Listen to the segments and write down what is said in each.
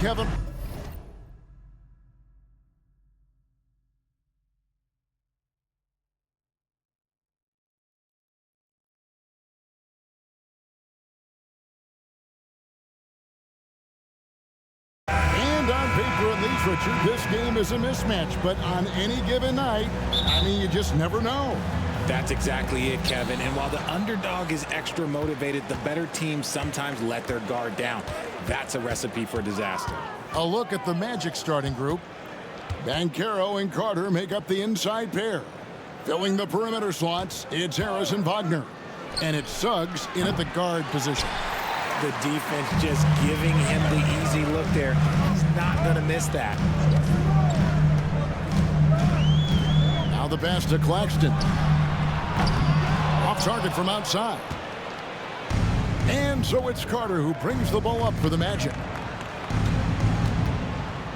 Kevin. And on paper, at least, Richard, this game is a mismatch. But on any given night, I mean, you just never know. That's exactly it, Kevin. And while the underdog is extra motivated, the better teams sometimes let their guard down. That's a recipe for disaster. A look at the Magic starting group. Banchero and Carter make up the inside pair. Filling the perimeter slots, it's Harris and Wagner. And it's Suggs in at the guard position. The defense just giving him the easy look there. He's not going to miss that. Now the pass to Claxton. Off target from outside. And so it's Carter who brings the ball up for the Magic.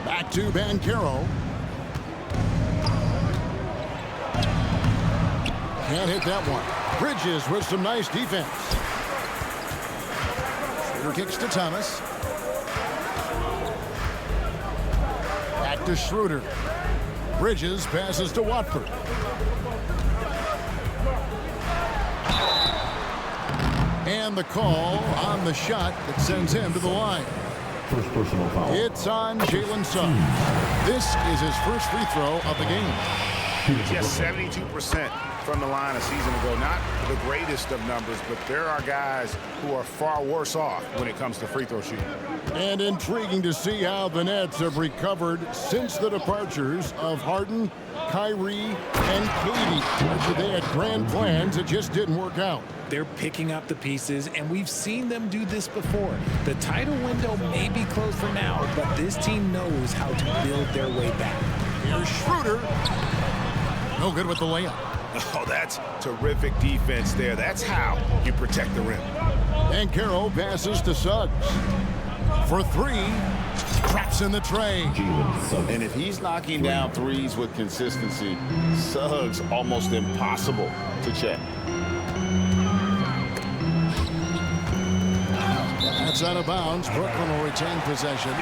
Back to Banchero. Can't hit that one. Bridges with some nice defense. Schroeder kicks to Thomas. Back to Schroeder. Bridges passes to Watford. And the call on the shot that sends him to the line. First personal foul. It's on Jalen Suggs. This is his first free throw of the game. Just 72% from the line a season ago. Not the greatest of numbers, but there are guys who are far worse off when it comes to free throw shooting. And intriguing to see how the Nets have recovered since the departures of Harden, Kyrie, and Katie. They had grand plans, it just didn't work out. They're picking up the pieces, and we've seen them do this before. The title window may be closed for now, but this team knows how to build their way back. Here's Schroeder. No good with the layup. Oh, that's terrific defense there. That's how you protect the rim. Banchero passes to Suggs. For three, traps in the tray. And if he's knocking down threes with consistency, Suggs almost impossible to check. That's out of bounds. Brooklyn will retain possession.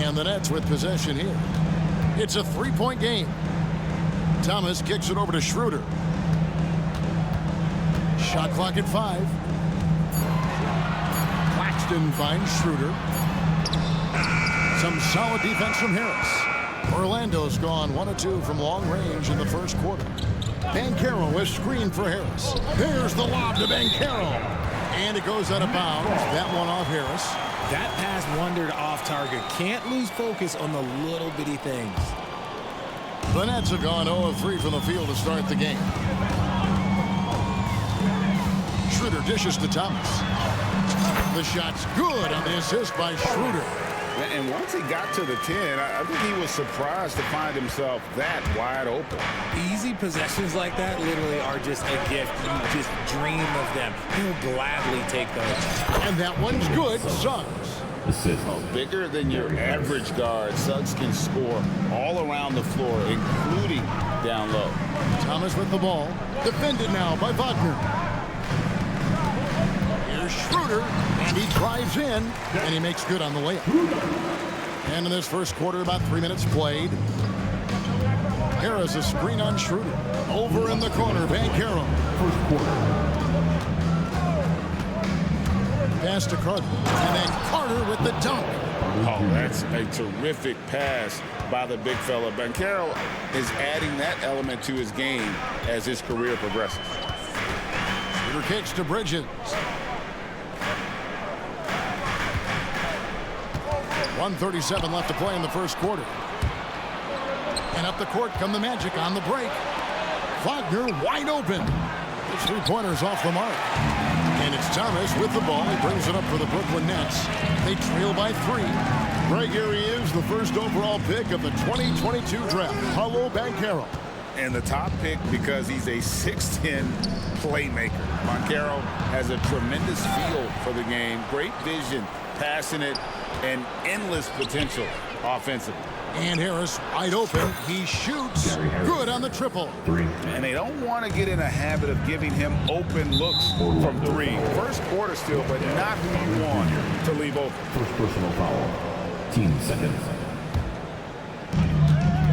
And the Nets with possession here. It's a three-point game. Thomas kicks it over to Schroeder. Shot clock at 5. Claxton finds Schroeder. Some solid defense from Harris. Orlando's gone 1 of 2 from long range in the first quarter. Banchero is screened for Harris. There's the lob to Banchero. And it goes out of bounds. That one off Harris. That pass wandered off target. Can't lose focus on the little bitty things. The Nets have gone 0 of 3 from the field to start the game. Schroeder dishes to Thomas. The shot's good on the assist by Schroeder. And once he got to the 10, I think he was surprised to find himself that wide open. Easy possessions like that literally are just a gift. You just dream of them. He'll gladly take those. And that one's good. Suggs. Bigger than your average guard, Suggs can score all around the floor, including down low. Thomas with the ball. Defended now by Wagner. Here's Schroeder, and he drives in, and he makes good on the layup. And in this first quarter, about 3 minutes played. Harris a screen on Schroeder. Over in the corner, Banchero. First quarter. Pass to Carter, and then Carter with the dunk. Oh, that's a terrific pass by the big fella. Banchero is adding that element to his game as his career progresses. Schroeder kicks to Bridges. 1:37 left to play in the first quarter. And up the court come the Magic on the break. Wagner wide open. His three-pointer's off the mark. And it's Thomas with the ball. He brings it up for the Brooklyn Nets. They trail by 3. Right here he is, the first overall pick of the 2022 draft, Paolo Banchero. And the top pick because he's a 6'10 playmaker. Banchero has a tremendous feel for the game, great vision, passing it, and endless potential offensively. And Harris wide open. He shoots. Good on the triple. And they don't want to get in a habit of giving him open looks from three. First quarter still, but not who you want to leave open. First personal foul. Team seconds.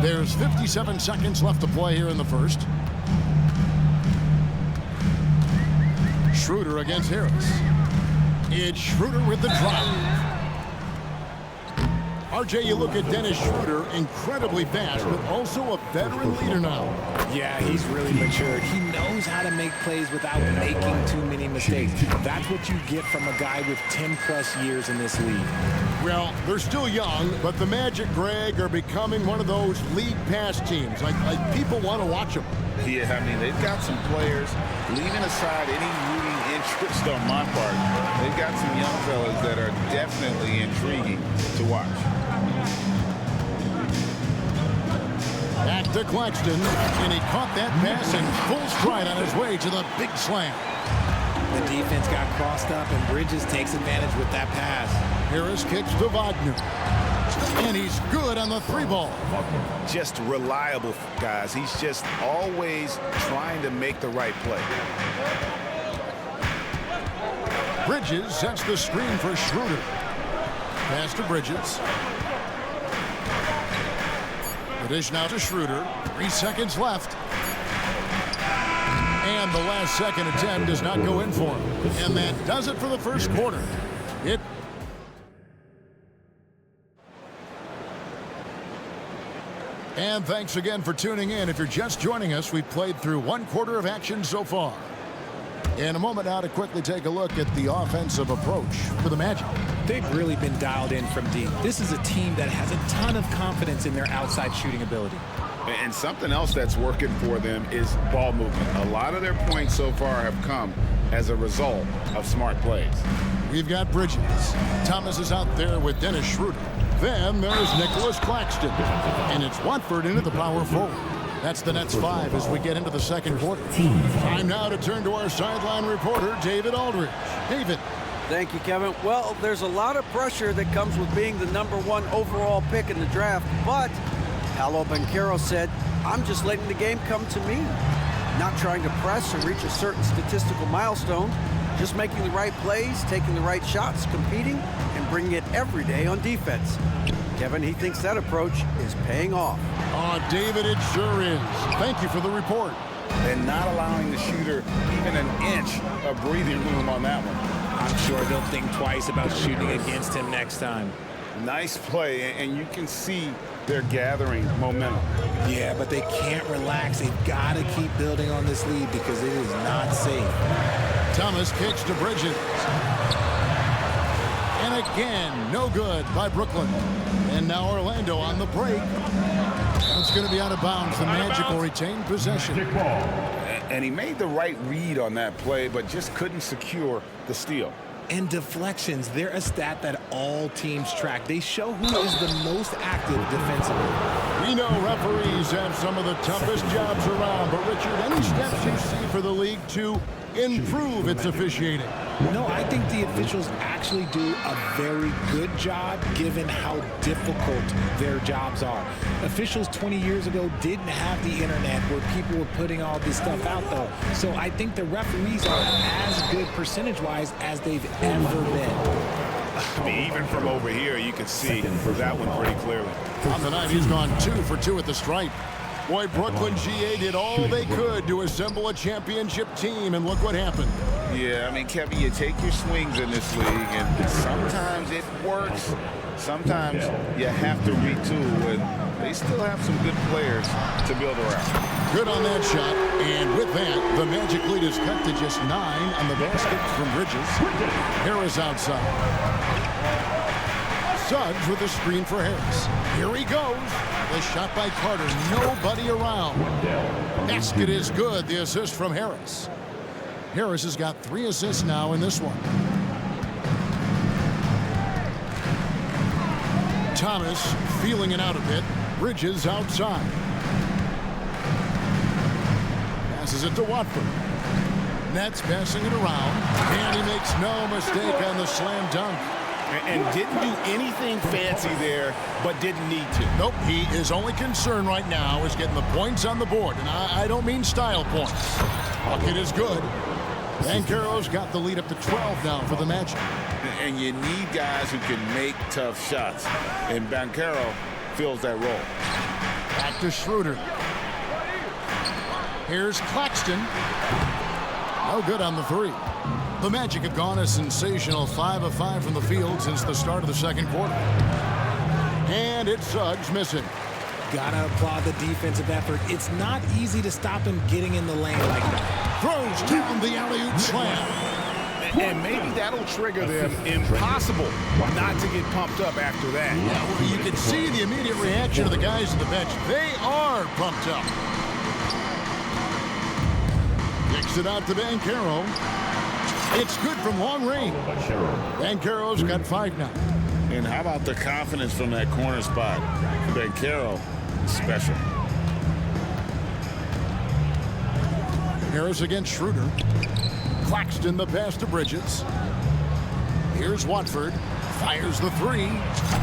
There's 57 seconds left to play here in the first. Schroeder against Harris. It's Schroeder with the drive. RJ, you look at Dennis Schroeder, incredibly fast, but also a veteran leader now. Yeah, he's really matured. He knows how to make plays without making too many mistakes. That's what you get from a guy with 10-plus years in this league. Well, they're still young, but the Magic, Greg, are becoming one of those league pass teams. Like people want to watch them. Yeah, I mean, they've got some players, leaving aside any rooting interest on my part, they've got some young fellas that are definitely intriguing to watch. Back to Claxton, and he caught that pass in full stride on his way to the big slam. The defense got crossed up, and Bridges takes advantage with that pass. Harris kicks to Wagner, and he's good on the three ball. Just reliable, guys. He's just always trying to make the right play. Bridges sets the screen for Schroeder. Pass to Bridges. The dish now to Schroeder. 3 seconds left. And the last second attempt does not go in for him. And that does it for the first quarter. And thanks again for tuning in. If you're just joining us, we've played through 1 quarter of action so far. In a moment now to quickly take a look at the offensive approach for the Magic. They've really been dialed in from deep. This is a team that has a ton of confidence in their outside shooting ability. And something else that's working for them is ball movement. A lot of their points so far have come as a result of smart plays. We've got Bridges. Thomas is out there with Dennis Schroeder. Then there's Nicholas Claxton. And it's Watford into the power forward. That's the Nets 5 as we get into the second quarter. Time now to turn to our sideline reporter, David Aldridge. David. Thank you, Kevin. Well, there's a lot of pressure that comes with being the #1 overall pick in the draft, but Paolo Banchero said, I'm just letting the game come to me. Not trying to press or reach a certain statistical milestone, just making the right plays, taking the right shots, competing, and bringing it every day on defense. Kevin, he thinks that approach is paying off. Oh, David, it sure is. Thank you for the report. And not allowing the shooter even an inch of breathing room on that one. I'm sure they'll think twice about shooting against him next time. Nice play, and you can see they're gathering momentum. Yeah, but they can't relax. They've got to keep building on this lead because it is not safe. Thomas kicks to Bridges. And again, no good by Brooklyn. And now Orlando on the break. It's going to be out of bounds. The Magic will retain possession. And he made the right read on that play, but just couldn't secure the steal. And deflections, they're a stat that all teams track. They show who is the most active defensively. We know referees have some of the toughest jobs around, but Richard, any steps you see for the league to improve its officiating? No, I think the officials actually do a very good job given how difficult their jobs are. Officials 20 years ago didn't have the internet where people were putting all this stuff out, though. So I think the referees are as good percentage-wise as they've ever been. I mean, even from over here, you can see that one pretty clearly. On the night, he's gone 2 for 2 at the stripe. Boy, Brooklyn GA did all they could to assemble a championship team, and look what happened. Yeah, I mean, Kevin, you take your swings in this league, and sometimes it works. Sometimes you have to retool, and they still have some good players to build around. Good on that shot, and with that, the Magic lead is cut to just 9 on the basket from Bridges. Harris outside. Suggs with a screen for Harris. Here he goes. The shot by Carter. Nobody around. Basket is good. The assist from Harris. Harris has got 3 assists now in this one. Thomas feeling it out a bit. Bridges outside. Passes it to Watford. Nets passing it around. And he makes no mistake on the slam dunk. And didn't do anything fancy there, but didn't need to. Nope, his only concern right now is getting the points on the board. And I don't mean style points. Bucket is good. Banchero's got the lead up to 12 now for the Magic. And you need guys who can make tough shots. And Banchero fills that role. Back to Schroeder. Here's Claxton. No good on the three. The Magic have gone a sensational 5 of 5 from the field since the start of the second quarter. And it's Suggs missing. Gotta applaud the defensive effort. It's not easy to stop him getting in the lane like that. Throws down the alley-oop slam. And maybe that'll trigger them. Impossible not to get pumped up after that. Yeah, well, you can see the immediate reaction of the guys on the bench. They are pumped up. Kicks it out to Banchero. It's good from long range. Banchero's got 5 now. And how about the confidence from that corner spot? Banchero is special. Harris against Schroeder. Claxton the pass to Bridges. Here's Watford. Fires the three.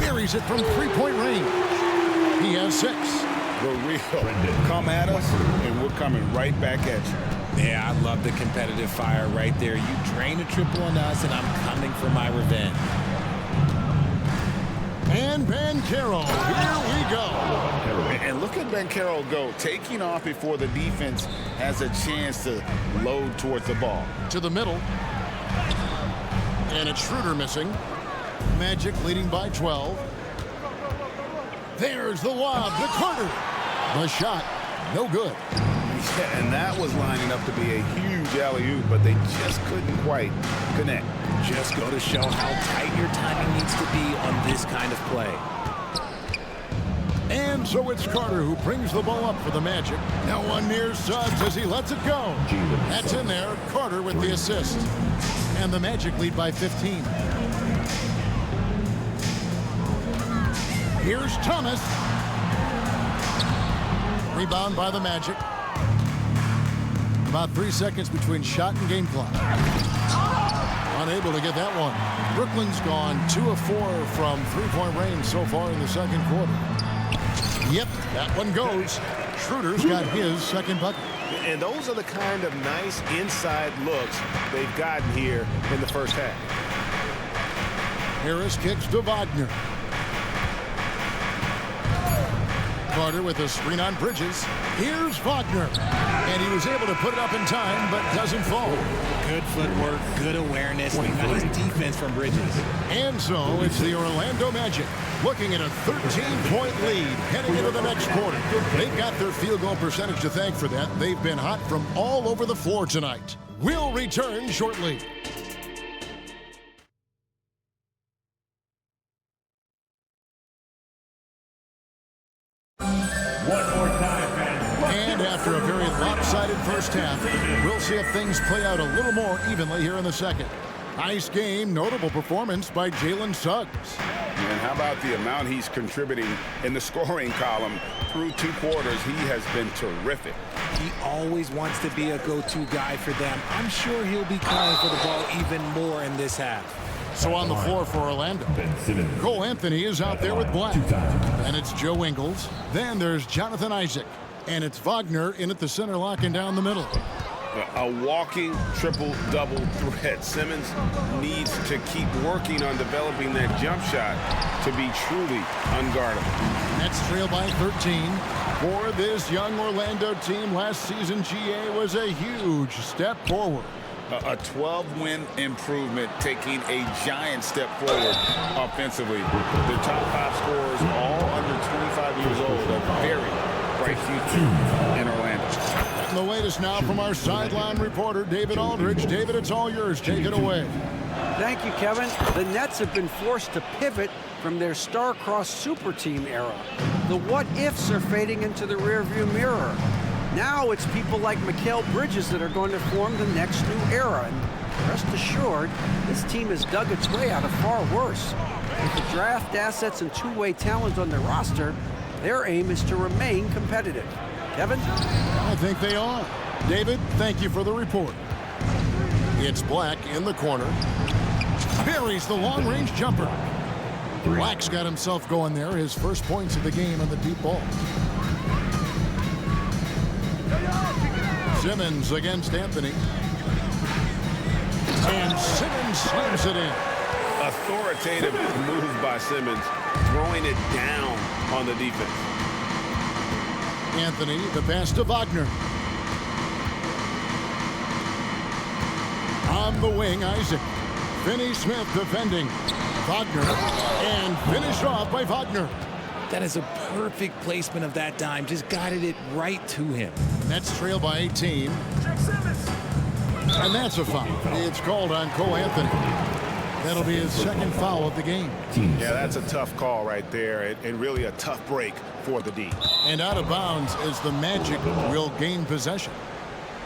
Buries it from three-point range. He has 6. The real come at us, and we're coming right back at you. Yeah, I love the competitive fire right there. You drain a triple on us, and I'm coming for my revenge. And Banchero, here we go. And look at Banchero go, taking off before the defense has a chance to load towards the ball. To the middle. And it's Schroeder missing. Magic leading by 12. There's the lob to Carter. The shot, no good. Yeah, and that was lining up to be a huge alley-oop, but they just couldn't quite connect. Just go to show how tight your timing needs to be on this kind of play. And so it's Carter who brings the ball up for the Magic. No one near Suggs as he lets it go. That's in there. Carter with the assist. And the Magic lead by 15. Here's Thomas. Rebound by the Magic. About 3 seconds between shot and game clock. Unable to get that one. Brooklyn's gone 2 of 4 from three-point range so far in the second quarter. Yep, that one goes. Schroeder's got his second bucket. And those are the kind of nice inside looks they've gotten here in the first half. Harris kicks to Wagner. Carter with a screen on Bridges. Here's Wagner. And he was able to put it up in time, but doesn't fall. Good footwork, good awareness, nice defense from Bridges. And so it's the Orlando Magic looking at a 13-point lead heading into the next quarter. They've got their field goal percentage to thank for that. They've been hot from all over the floor tonight. We'll return shortly. And after a very lopsided first half, we'll see if things play out a little more evenly here in the second. Nice game, notable performance by Jalen Suggs. And how about the amount he's contributing in the scoring column through 2 quarters? He has been terrific. He always wants to be a go-to guy for them. I'm sure he'll be calling for the ball even more in this half. So on the floor for Orlando, Cole Anthony is out there with Black. And it's Joe Ingles. Then there's Jonathan Isaac. And it's Wagner in at the center, locking down the middle. A walking triple-double threat. Simmons needs to keep working on developing that jump shot to be truly unguardable. Nets trail by 13. For this young Orlando team, last season GA was a huge step forward. A 12-win improvement, taking a giant step forward offensively. The top 5 scorers, all under 25 years old, a very bright future in Orlando. And the latest now from our sideline reporter, David Aldridge. David, it's all yours. Take it away. Thank you, Kevin. The Nets have been forced to pivot from their star-crossed super team era. The what-ifs are fading into the rearview mirror. Now it's people like Mikal Bridges that are going to form the next new era. And rest assured, this team has dug its way out of far worse. With the draft assets and two-way talent on their roster, their aim is to remain competitive. Kevin? I think they are. David, thank you for the report. It's Black in the corner. Buries the long-range jumper. Black's got himself going there. His first points of the game on the deep ball. Simmons against Anthony. And Simmons slams it in. Authoritative move by Simmons, throwing it down on the defense. Anthony, the pass to Wagner. On the wing, Isaac. Finney Smith defending. Wagner, and finished off by Wagner. That is a perfect placement of that dime. Just guided it right to him. Nets trail by 18. And that's a foul. It's called on Cole Anthony. That'll be his second foul of the game. Yeah, that's a tough call right there, and really a tough break for the D. And out of bounds as the Magic will gain possession.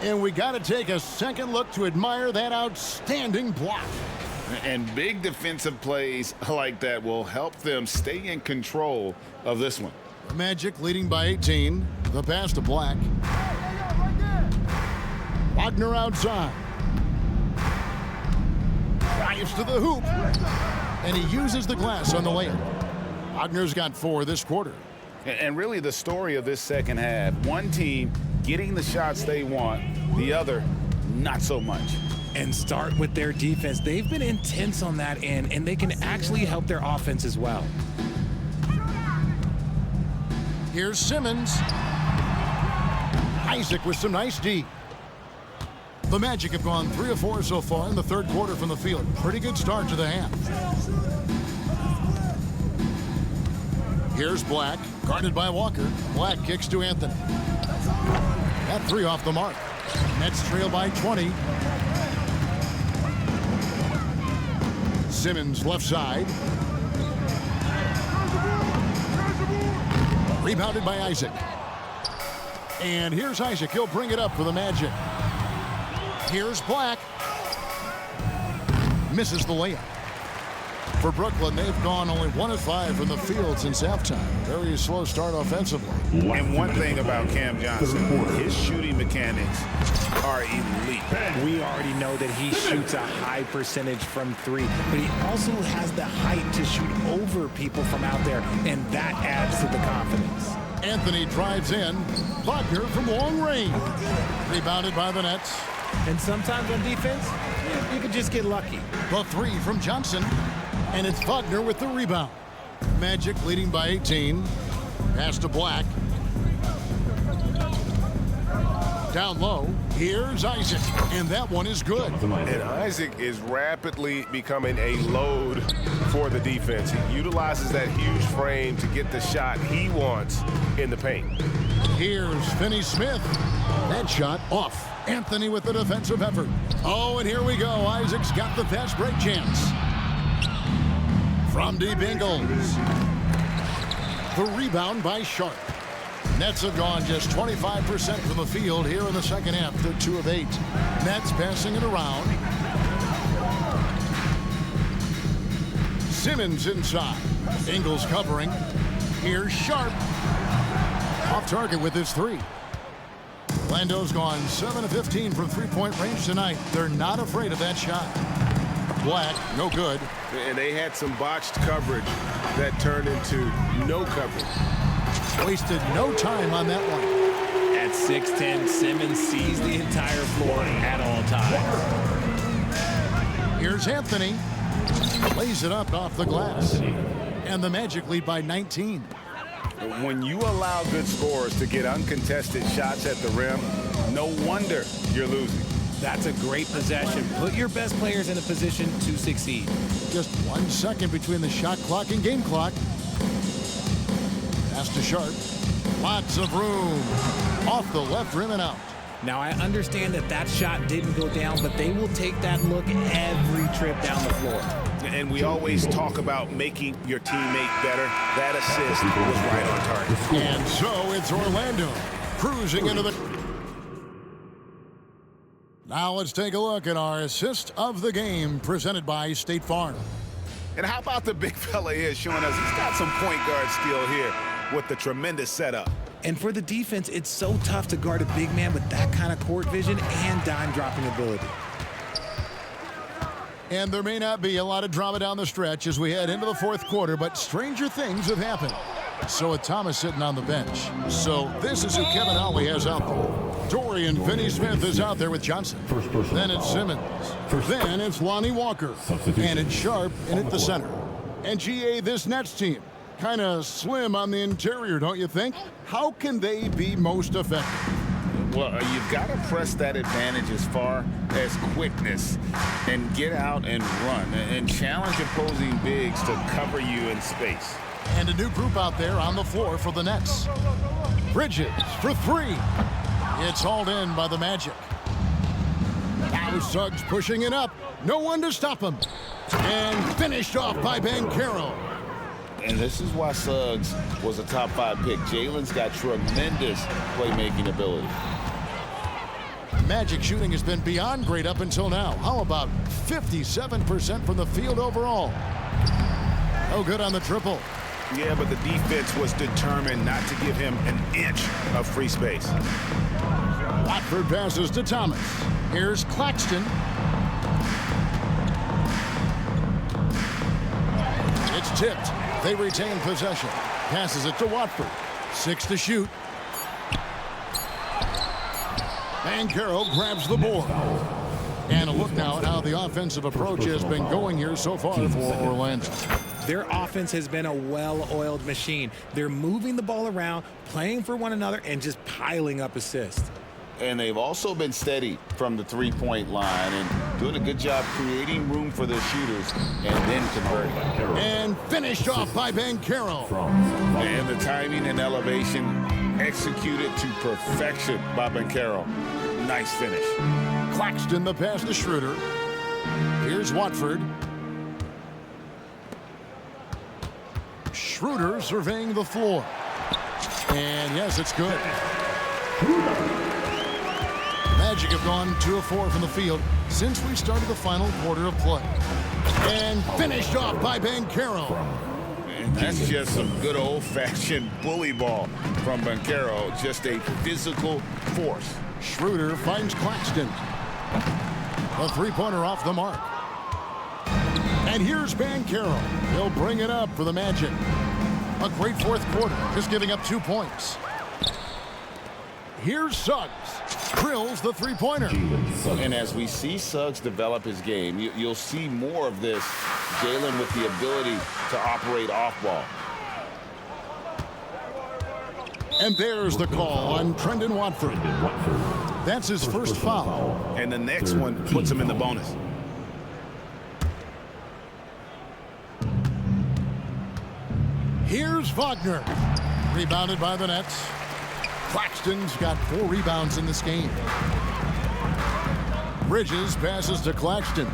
And we got to take a second look to admire that outstanding block. And big defensive plays like that will help them stay in control of this one. The Magic leading by 18. The pass to Black. Wagner outside. Drives to the hoop. And he uses the glass on the layup. Wagner's got 4 this quarter. And really the story of this second half, one team getting the shots they want, the other not so much. And start with their defense. They've been intense on that end, and they can actually help their offense as well. Here's Simmons. Isaac with some nice D. The Magic have gone 3 of 4 so far in the third quarter from the field. Pretty good start to the half. Here's Black, guarded by Walker. Black kicks to Anthony. That 3 off the mark. Nets trail by 20. Simmons left side. Rebounded by Isaac. And here's Isaac. He'll bring it up for the Magic. Here's Black. Misses the layup. For Brooklyn, they've gone only 1 of 5 from the field since halftime. Very slow start offensively. And one thing about Cam Johnson, his shooting mechanics are elite. We already know that he shoots a high percentage from 3, but he also has the height to shoot over people from out there, and that adds to the confidence. Anthony drives in. Wagner from long range. Rebounded by the Nets. And sometimes on defense, you could just get lucky. The 3 from Johnson. And it's Wagner with the rebound. Magic leading by 18. Pass to Black. Down low. Here's Isaac. And that one is good. And Isaac is rapidly becoming a load for the defense. He utilizes that huge frame to get the shot he wants in the paint. Here's Finney Smith. That shot off. Anthony with the defensive effort. Oh, and here we go. Isaac's got the fast break chance. From deep Ingles. The rebound by Sharp. Nets have gone just 25% from the field here in the second half. They're 2 of 8. Nets passing it around. Simmons inside. Ingles covering. Here's Sharp. Off target with his 3. Lando's gone 7 of 15 from three-point range tonight. They're not afraid of that shot. Black, no good. And they had some botched coverage that turned into no coverage. Wasted no time on that one. At 6'10", Simmons sees the entire floor at all times. Here's Anthony. Lays it up off the glass. And the Magic lead by 19. When you allow good scorers to get uncontested shots at the rim, no wonder you're losing. That's a great possession. Put your best players in a position to succeed. Just 1 second between the shot clock and game clock. Pass to Sharp. Lots of room. Off the left rim and out. Now, I understand that that shot didn't go down, but they will take that look every trip down the floor. And we always talk about making your teammate better. That assist was right on target. And so it's Orlando cruising into the... Now let's take a look at our assist of the game presented by State Farm. And how about the big fella here showing us he's got some point guard skill here with the tremendous setup. And for the defense, it's so tough to guard a big man with that kind of court vision and dime dropping ability. And there may not be a lot of drama down the stretch as we head into the fourth quarter, but stranger things have happened. So with Thomas sitting on the bench. So this is who Kevin Ollie has out there. Dorian Finney-Smith is out there with Johnson. Then it's Simmons. Then it's Lonnie Walker. And it's Sharp in at the center. And GA, this Nets team, kind of slim on the interior, don't you think? How can they be most effective? Well, you've got to press that advantage as far as quickness and get out and run and challenge opposing bigs to cover you in space. And a new group out there on the floor for the Nets. Bridges for three. It's hauled in by the Magic. Now Suggs pushing it up. No one to stop him. And finished off by Banchero. And this is why Suggs was a top 5 pick. Jalen's got tremendous playmaking ability. Magic shooting has been beyond great up until now. How about 57% from the field overall? Oh, good on the triple. Yeah, but the defense was determined not to give him an inch of free space. Watford passes to Thomas. Here's Claxton. It's tipped. They retain possession. Passes it to Watford. 6 to shoot. Banchero grabs the board. And a look now at how the offensive approach has been going here so far for Orlando. Their offense has been a well-oiled machine. They're moving the ball around, playing for one another, and just piling up assists. And they've also been steady from the three-point line and doing a good job creating room for their shooters and then converting. And finished off by Banchero. And the timing and elevation executed to perfection by Banchero. Nice finish. Claxton the pass to Schroeder. Here's Watford. Schroeder surveying the floor. And yes, it's good. Magic have gone 2 of 4 from the field since we started the final quarter of play. And finished off by Banchero. And that's just some good old-fashioned bully ball from Banchero. Just a physical force. Schroeder finds Claxton. A three-pointer off the mark. And here's Banchero. He'll bring it up for the Magic. A great fourth quarter, just giving up 2 points. Here's Suggs. Drills the three-pointer. And as we see Suggs develop his game, you'll see more of this. Jalen with the ability to operate off ball. And there's the call on Trendon Watford. That's his first foul. And the next one puts him in the bonus. Here's Wagner. Rebounded by the Nets. Claxton's got 4 rebounds in this game. Bridges passes to Claxton.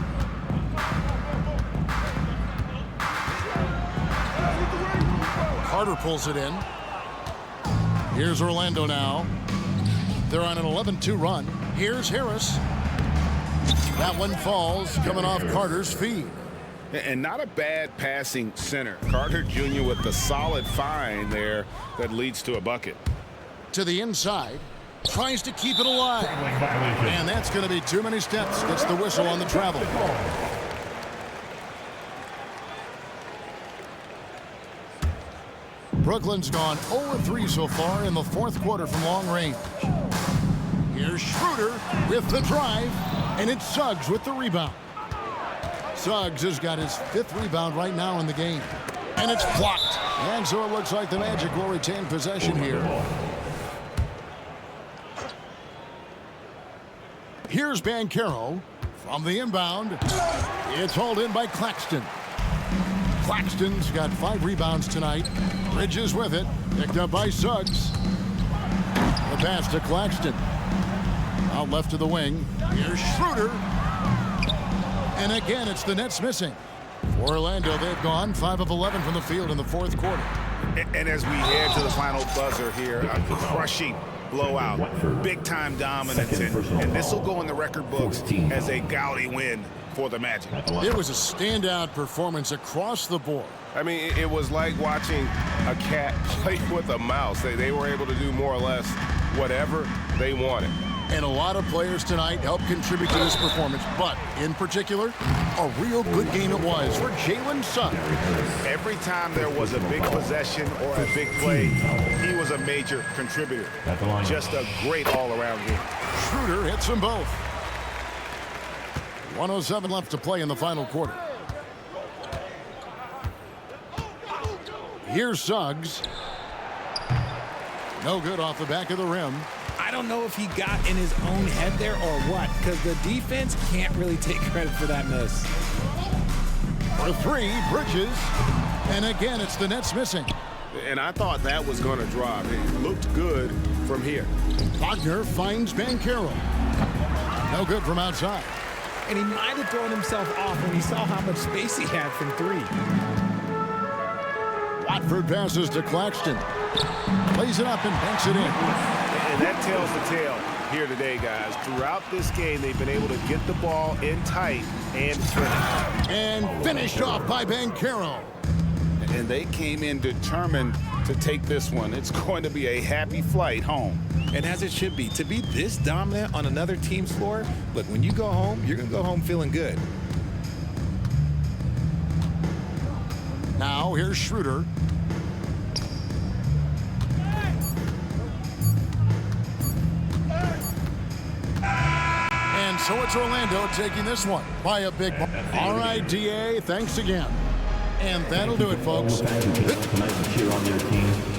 Carter pulls it in. Here's Orlando now. They're on an 11-2 run. Here's Harris. That one falls, coming off Carter's feet. And not a bad passing center. Carter Jr. with the solid find there that leads to a bucket. To the inside. Tries to keep it alive. And that's going to be too many steps. Gets the whistle on the travel. Brooklyn's gone 0-3 so far in the fourth quarter from long range. Here's Schroeder with the drive. And it's Suggs with the rebound. Suggs has got his 5th rebound right now in the game. And it's blocked. And so it looks like the Magic will retain possession here. Here's Banchero from the inbound. It's hauled in by Claxton. Claxton's got 5 rebounds tonight. Bridges with it. Picked up by Suggs. The pass to Claxton. Out left to the wing. Here's Schroeder. And again, it's the Nets missing. For Orlando, they've gone 5 of 11 from the field in the fourth quarter. And as we head to the final buzzer here, a crushing blowout, big-time dominance, and this will go in the record books as a gaudy win for the Magic. It was a standout performance across the board. I mean, it was like watching a cat play with a mouse. They were able to do more or less whatever they wanted. And a lot of players tonight helped contribute to this performance, but in particular, a real good game it was for Jalen Suggs. Every time there was a big possession or a big play, he was a major contributor. Just a great all-around game. Schroeder hits them both. 1:07 left to play in the final quarter. Here's Suggs. No good off the back of the rim. I don't know if he got in his own head there or what, because the defense can't really take credit for that miss. For three, Bridges. And again, it's the Nets missing. And I thought that was going to drop. It looked good from here. Wagner finds Banchero. No good from outside. And he might have thrown himself off when he saw how much space he had from three. Watford passes to Claxton. Plays it up and banks it in. And that tells the tale here today, guys. Throughout this game, they've been able to get the ball in tight and finish. And finished off by Banchero. And they came in determined to take this one. It's going to be a happy flight home. And as it should be. To be this dominant on another team's floor, look, when you go home, you're going to go home feeling good. Now here's Schroeder. And so it's Orlando taking this one by a big ball. All right, DA, thanks again. And that'll do it, folks. Tonight to cheer on their team.